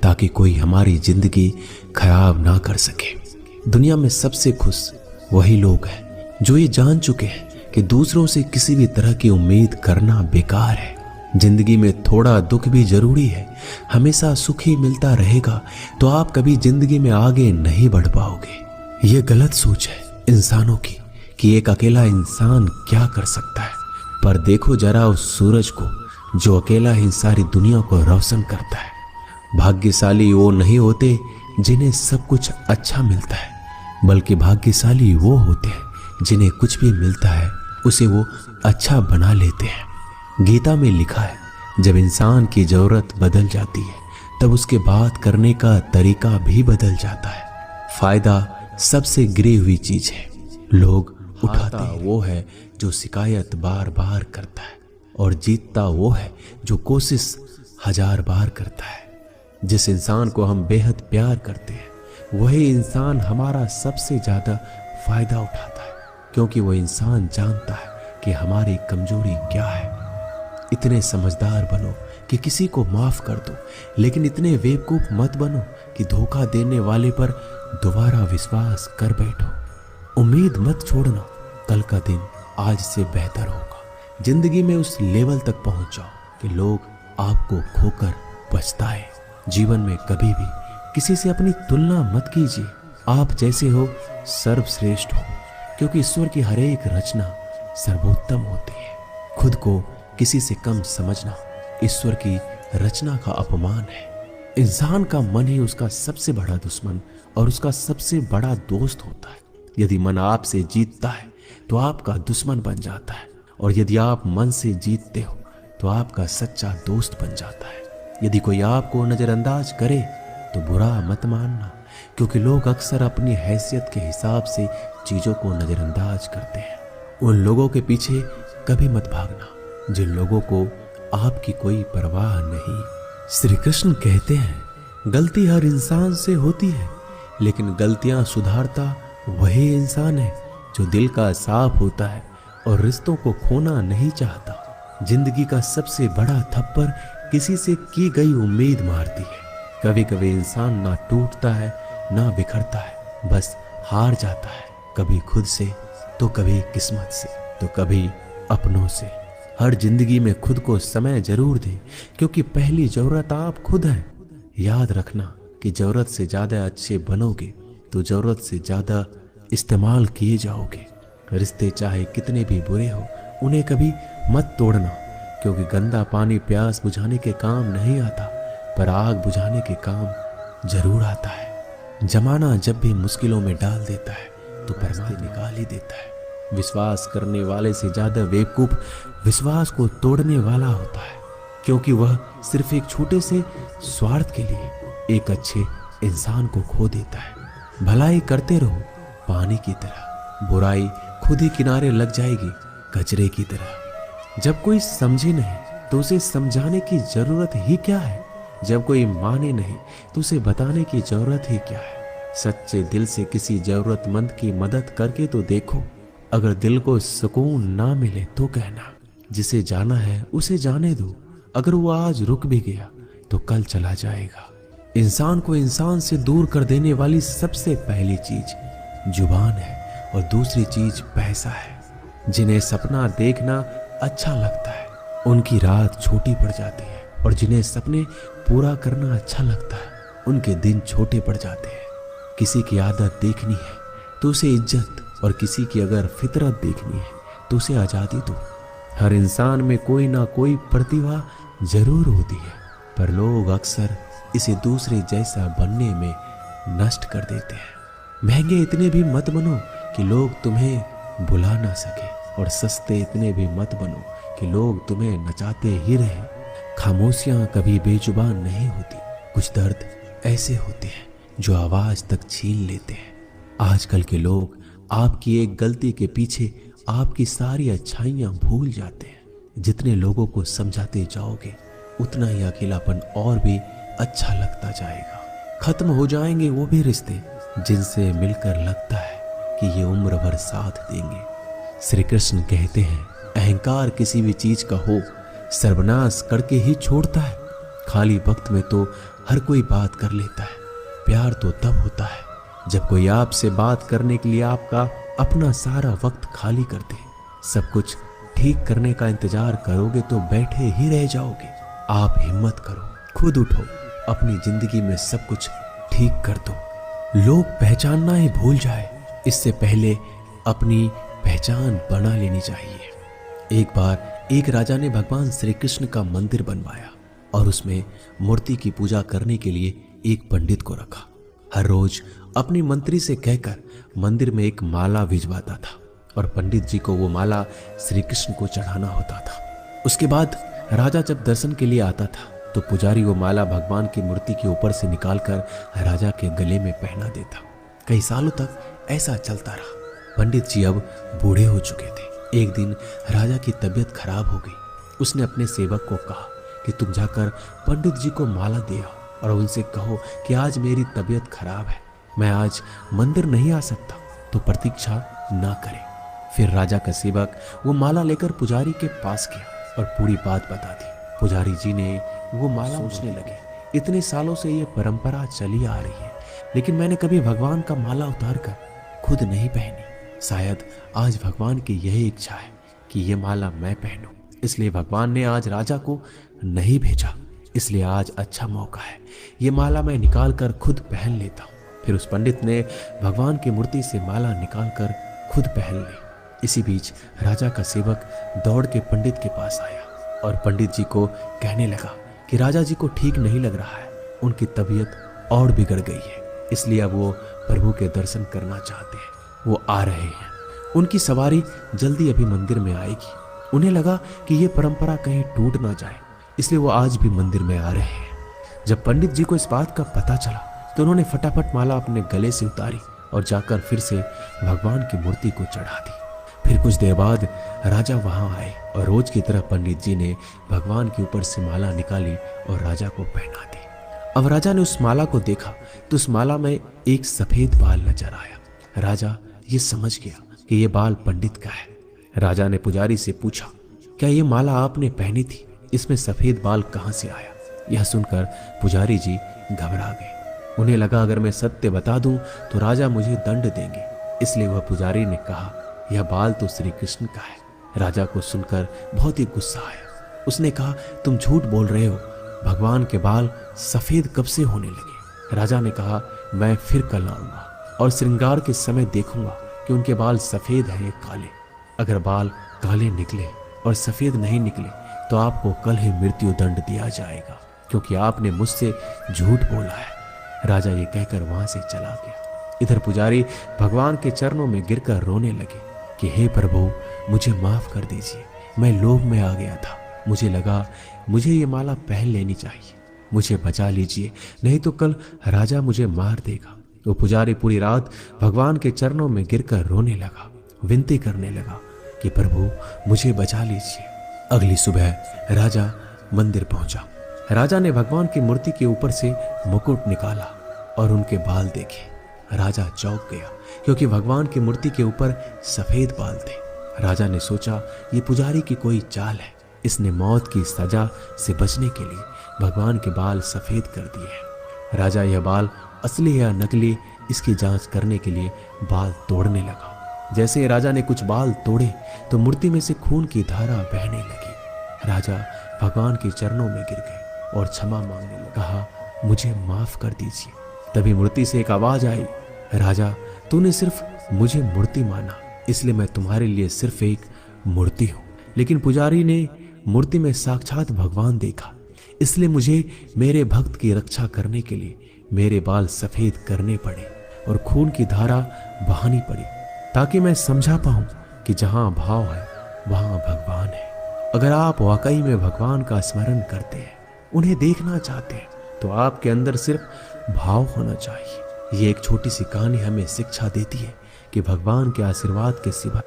ताकि कोई हमारी जिंदगी खराब ना कर सके। दुनिया में सबसे खुश वही लोग हैं जो ये जान चुके हैं कि दूसरों से किसी भी तरह की उम्मीद करना बेकार है। जिंदगी में थोड़ा दुख भी जरूरी है। हमेशा सुख ही मिलता रहेगा तो आप कभी जिंदगी में आगे नहीं बढ़ पाओगे। ये गलत सोच है इंसानों की कि एक अकेला इंसान क्या कर सकता है। पर देखो जरा उस सूरज को जो अकेला ही सारी दुनिया को रोशन करता है। भाग्यशाली वो नहीं होते जिन्हें सब कुछ अच्छा मिलता है, बल्कि भाग्यशाली वो होते हैं जिन्हें कुछ भी मिलता है उसे वो अच्छा बना लेते हैं। गीता में लिखा है, जब इंसान की जरूरत बदल जाती है तब उसके बात करने का तरीका भी बदल जाता है। फायदा सबसे गिरी हुई चीज है। लोग उठाता वो है जो शिकायत बार बार करता है, और जीतता वो है जो कोशिश 1000 बार करता है। जिस इंसान को हम बेहद प्यार करते हैं वही इंसान हमारा सबसे ज्यादा फायदा उठाता है, क्योंकि वो इंसान जानता है कि हमारी कमजोरी क्या है। इतने समझदार बनो कि किसी को माफ कर दो, लेकिन इतने बेवकूफ मत बनो कि धोखा देने वाले पर दोबारा विश्वास कर बैठो। उम्मीद मत छोड़ना, कल का दिन आज से बेहतर होगा। जिंदगी में उस लेवल तक पहुंच जाओ कि लोग आपको खोकर पछताए। जीवन में कभी भी किसी से अपनी तुलना मत कीजिए। आप जैसे हो सर्वश्रेष्ठ हो, क्योंकि ईश्वर की हर एक रचना सर्वोत्तम होती है। खुद को किसी से कम समझना ईश्वर की रचना का अपमान है। इंसान का मन ही उसका सबसे बड़ा दुश्मन और उसका सबसे बड़ा दोस्त होता है। यदि मन आपसे जीतता है तो आपका दुश्मन बन जाता है, और यदि आप मन से जीतते हो तो आपका सच्चा दोस्त बन जाता है। यदि कोई आपको नजरअंदाज करे तो बुरा मत मानना, क्योंकि लोग अक्सर अपनी हैसियत के हिसाब से चीजों को नजरअंदाज करते हैं। उन लोगों के पीछे कभी मत भागना जिन लोगों को आपकी कोई परवाह नहीं। श्री कृष्ण कहते हैं, गलती हर इंसान से होती है, लेकिन गलतियां सुधारता वही इंसान है जो दिल का साफ होता है और रिश्तों को खोना नहीं चाहता। जिंदगी का सबसे बड़ा थप्पड़ किसी से की गई उम्मीद मारती है। कभी कभी इंसान ना टूटता है ना बिखरता है, बस हार जाता है, कभी खुद से तो कभी किस्मत से तो कभी अपनों से। हर जिंदगी में खुद को समय जरूर दें, क्योंकि पहली जरूरत आप खुद हैं। याद रखना कि जरूरत से ज्यादा अच्छे बनोगे तो जरूरत से ज्यादा इस्तेमाल किए जाओगे। रिश्ते चाहे कितने भी बुरे हो उन्हें कभी मत तोड़ना, क्योंकि गंदा पानी प्यास बुझाने के काम नहीं आता, पर आग बुझाने के काम जरूर आता है। जमाना जब भी मुश्किलों में डाल देता है तो परमात्मा निकाल ही देता है। विश्वास करने वाले से ज्यादा बेवकूफ विश्वास को तोड़ने वाला होता है, क्योंकि वह सिर्फ एक छोटे से स्वार्थ के लिए एक अच्छे इंसान को खो देता है। भलाई करते रहो पानी की तरह, बुराई खुद ही किनारे लग जाएगी कचरे की तरह। जब कोई समझे नहीं तो उसे समझाने की जरूरत ही क्या है। जब कोई माने नहीं तो उसे बताने की जरूरत ही क्या है। सच्चे दिल से किसी जरूरतमंद की मदद करके तो देखो। अगर दिल को सुकून ना मिले तो कहना, जिसे जाना है उसे जाने दो। अगर वो आज रुक भी गया तो कल चला जाएगा। इंसान को इंसान से दूर कर देने वाली सबसे पहली चीज जुबान है, और दूसरी चीज पैसा है। जिन्हें सपना देखना अच्छा लगता है उनकी रात छोटी पड़ जाती है, और जिन्हें सपने पूरा करना अच्छा लगता है उनके दिन छोटे पड़ जाते हैं। किसी की आदत देखनी है तो उसे इज्जत, और किसी की अगर फितरत देखनी है तो उसे आजादी दो। हर इंसान में कोई ना कोई प्रतिभा जरूर होती है, पर लोग अक्सर इसे दूसरे जैसा बनने में नष्ट कर देते हैं। महंगे इतने भी मत बनो कि लोग तुम्हें बुला ना सके, और सस्ते इतने भी मत बनो कि लोग तुम्हें नचाते ही रहे। खामोशियां कभी बेजुबान नहीं होती। कुछ दर्द ऐसे होते हैं जो आवाज तक छीन लेते हैं। आजकल के लोग आपकी एक गलती के पीछे आपकी सारी अच्छाइयां भूल जाते हैं। जितने लोगों को समझाते जाओगे उतना ही अकेलापन और भी अच्छा लगता जाएगा। खत्म हो जाएंगे वो भी रिश्ते जिनसे मिलकर लगता है कि ये उम्र भर साथ देंगे। श्री कृष्ण कहते हैं, अहंकार किसी भी चीज का हो सर्वनाश करके ही छोड़ता है। खाली वक्त में तो हर कोई बात कर लेता है। प्यार तो तब होता है जब कोई आपसे बात करने के लिए आपका अपना सारा वक्त खाली कर दे। सब कुछ ठीक करने का इंतजार करोगे तो बैठे ही रह जाओगे। आप हिम्मत करो, खुद उठो, अपनी जिंदगी में सब कुछ ठीक कर दो। लोग पहचानना ही भूल जाए इससे पहले अपनी पहचान बना लेनी चाहिए। एक बार एक राजा ने भगवान श्री कृष्ण का मंदिर बनवाया और उसमें मूर्ति की पूजा करने के लिए एक पंडित को रखा। हर रोज अपनी मंत्री से कहकर मंदिर में एक माला भिजवाता था और पंडित जी को वो माला श्री कृष्ण को चढ़ाना होता था। उसके बाद राजा जब दर्शन के लिए आता था तो पुजारी वो माला भगवान की मूर्ति के ऊपर से निकालकर राजा के गले में पहना देता। कई सालों तक ऐसा चलता रहा। पंडित जी अब बूढ़े हो चुके थे। एक दिन राजा की तबीयत खराब हो गई। उसने अपने सेवक को कहा कि तुम जाकर पंडित जी को माला दे आओ और उनसे कहो कि आज मेरी तबीयत खराब है, मैं आज मंदिर नहीं आ सकता, तो प्रतीक्षा ना करें। फिर राजा का सेवक वो माला लेकर पुजारी के पास गया और पूरी बात बता दी। पुजारी जी ने वो माला सोचने लगे, इतने सालों से ये परंपरा चली आ रही है, लेकिन मैंने कभी भगवान का माला उतार कर खुद नहीं पहनी। शायद आज भगवान की यही इच्छा है कि ये माला मैं पहनूं, इसलिए भगवान ने आज राजा को नहीं भेजा। इसलिए आज अच्छा मौका है, ये माला मैं निकाल कर खुद पहन लेता हूँ। फिर उस पंडित ने भगवान की मूर्ति से माला निकाल कर खुद पहन ली। इसी बीच राजा का सेवक दौड़ के पंडित के पास आया और पंडित जी को कहने लगा कि राजा जी को ठीक नहीं लग रहा है, उनकी तबीयत और बिगड़ गई है, इसलिए अब वो प्रभु के दर्शन करना चाहते हैं। वो आ रहे हैं, उनकी सवारी जल्दी अभी मंदिर में आएगी। उन्हें लगा कि ये परंपरा कहीं टूट ना जाए, इसलिए वो आज भी मंदिर में आ रहे हैं। जब पंडित जी को इस बात का पता चला तो उन्होंने फटाफट माला अपने गले से उतारी और जाकर फिर से भगवान की मूर्ति को चढ़ा दी। फिर कुछ देर बाद राजा वहां आए और रोज की तरह पंडित जी ने भगवान के ऊपर से माला निकाली और राजा को पहना दी। अब राजा ने उस माला को देखा तो उस माला में एक सफेद बाल नजर आया। राजा ये समझ गया कि ये बाल पंडित का है। राजा ने पुजारी से पूछा, क्या ये माला आपने पहनी थी? इसमें सफेद बाल कहां से आया? यह सुनकर पुजारी जी घबरा गए। उन्हें लगा अगर मैं सत्य बता दूं तो राजा मुझे दंड देंगे, इसलिए वह पुजारी ने कहा, यह बाल तो श्री कृष्ण का है। राजा को सुनकर बहुत ही गुस्सा आया। उसने कहा, तुम झूठ बोल रहे हो, भगवान के बाल सफेद कब से होने लगे? राजा ने कहा, मैं फिर कल आऊंगा और श्रृंगार के समय देखूंगा कि उनके बाल सफेद हैं या काले। अगर बाल काले निकले और सफेद नहीं निकले तो आपको कल ही मृत्यु दंड दिया जाएगा, क्योंकि आपने मुझसे झूठ बोला है। राजा ये कहकर वहां से चला गया। इधर पुजारी भगवान के चरणों में गिरकर रोने लगे कि हे प्रभु, मुझे माफ कर दीजिए, मैं लोभ में आ गया था, मुझे लगा मुझे ये माला पहन लेनी चाहिए, मुझे बचा लीजिए, नहीं तो कल राजा मुझे मार देगा। वो पुजारी पूरी रात भगवान के चरणों में गिरकर रोने लगा, विनती करने लगा कि प्रभु मुझे बचा लीजिए। अगली सुबह राजा मंदिर पहुंचा। राजा ने भगवान की मूर्ति के ऊपर से मुकुट निकाला और उनके बाल देखे। राजा चौंक गया क्योंकि भगवान की मूर्ति के ऊपर सफेद बाल थे। राजा ने सोचा ये पुजारी की कोई चाल है, इसने मौत की सजा से बचने के लिए भगवान के बाल सफेद कर दिए हैं। राजा यह बाल असली या नकली इसकी जांच करने के लिए बाल तोड़ने लगा। जैसे राजा ने कुछ बाल तोड़े तो मूर्ति में से खून की धारा बहने लगी। राजा भगवान के चरणों में गिर गए और क्षमा मांगने लगा, कहा, मुझे माफ कर दीजिए। तभी मूर्ति से एक आवाज आई, राजा, तूने सिर्फ मुझे मूर्ति माना, इसलिए मैं तुम्हारे लिए सिर्फ एक मूर्ति हूं। लेकिन पुजारी ने मूर्ति में साक्षात भगवान देखा, इसलिए मुझे मेरे भक्त की रक्षा करने के लिए मेरे बाल सफेद करने पड़े और खून की धारा बहानी पड़ी, ताकि मैं समझा पाऊं कि जहां भाव है वहां भगवान है। अगर आप वाकई में भगवान का स्मरण करते हैं, उन्हें देखना चाहते हैं, तो आपके अंदर सिर्फ भाव होना चाहिए। ये एक छोटी सी कहानी हमें शिक्षा देती है कि भगवान के आशीर्वाद के सिवा